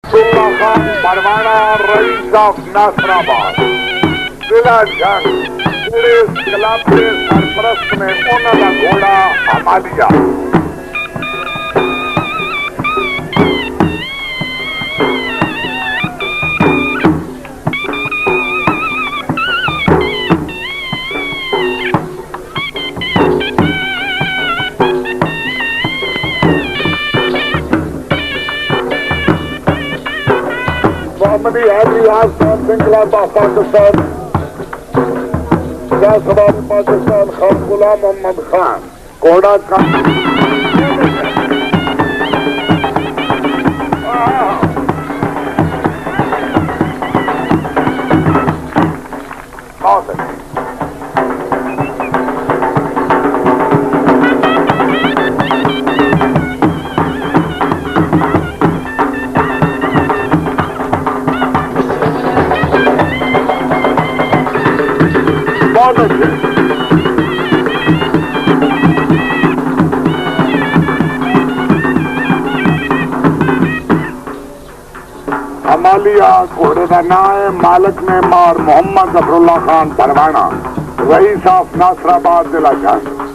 Abdullah Khan Parwana, rice of नासराबाद, जिला जंग पूरे क्लब के सरपरस्त ने उन्होंने घोड़ा हमालिया। मोहम्मदी हाजी आसमान सिंह क्लब ऑफ पाकिस्तान, सवारी पाकिस्तान खान गुलाम मोहम्मद खान घोड़ा का बहुत अच्छे। हमालिया घोड़े का नाम है, मालिक ने मार मोहम्मद जफरुल्लाह खान परवाना, रईस ऑफ नासराबाद, जिला जंग।